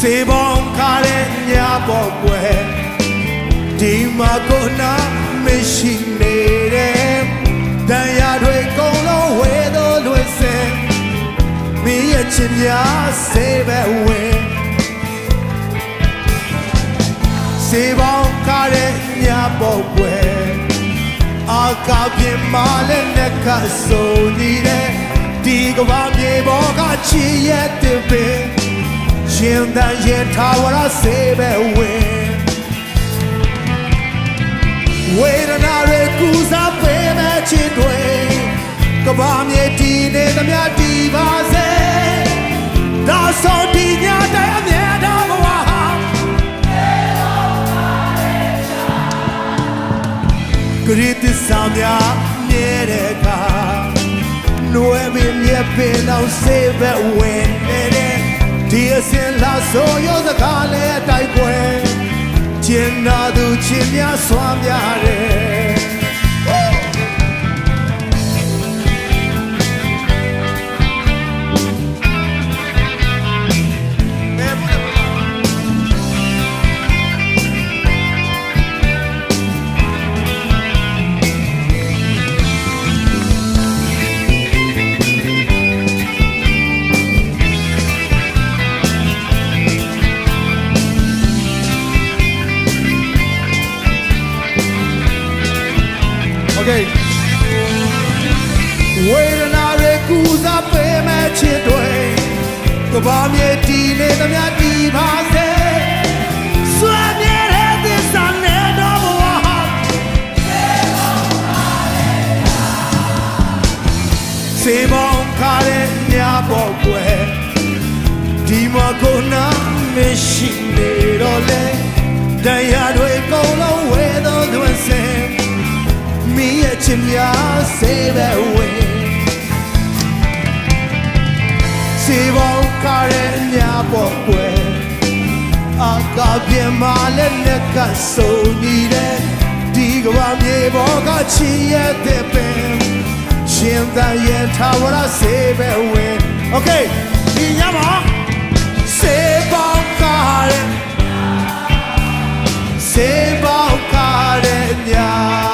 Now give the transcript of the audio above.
စေပေါင်းခါတဲ့ညပေါ်ွယ်ဒီမှာကိုနာမရှိနေတဲ့တန်ရာတွေကုန်လုံးဝဲသောလွင်စင်မင်းရဲ့ချစ်များစေပဲဝင်စေပေါင်းခါတဲ့ညပေါ်ွယ်အာကာပြင်းမာလည်းနဲ့ကဆိုနေတဲ့ဒီကဘာမြေပေါ်ကချစ်ရဲ့တဲ့ပင်ရှင်တန်ရဲ့ထာဝရစေပဲဝင်ဝေဒနာတွေကူစားပေးမဲ့ချစ်တွေကဘာမြေတီနေသမျှတီပါစေဒါဆိုဒီညတိုင်းအမြဲတမ်းဘဝဟာဂရိတ္တစာများမြဲတဲ့အခါနွယ်မင်းမြက်ပင်အောင်စေပဲဝင်နေတဲ့ဒီအစင်လာဆိုရောစကားလဲတိုက်ပွဲကျင်နာသူချင်းများစွာများတယ်ဝေဒနာတွေကူစားပေးမဲ့ချစ်တွေကဘာမြေတီနေသမျှတီပါစေစွာမြဲတဲ့သစ္စာနဲ့တော့ဘဝဟာစေပေါင်းခါတဲ့ညပေါ်ွယ်ဒီမှာကိုနာမရှိနေတော့လေတရားတွေကုန်လုံးဝဲသောသွန်စင်မင်းရဲ့ချစ်များစေပဲဝင်စေပေါင်းခါတဲ့ညပေါ်ွယ်အာကာပြင်းမာလည်းနဲ့ကဆိုနေတဲ့ဒီကဘာမြေပေါ်ကချစ်ရဲ့တဲ့ပင်ရှင်တန်ရဲ့ထာဝရစေပဲဝင်โอเคဒီညမှာစေပေါင်းခါတဲ့စေပေါင်းခါတဲ့ည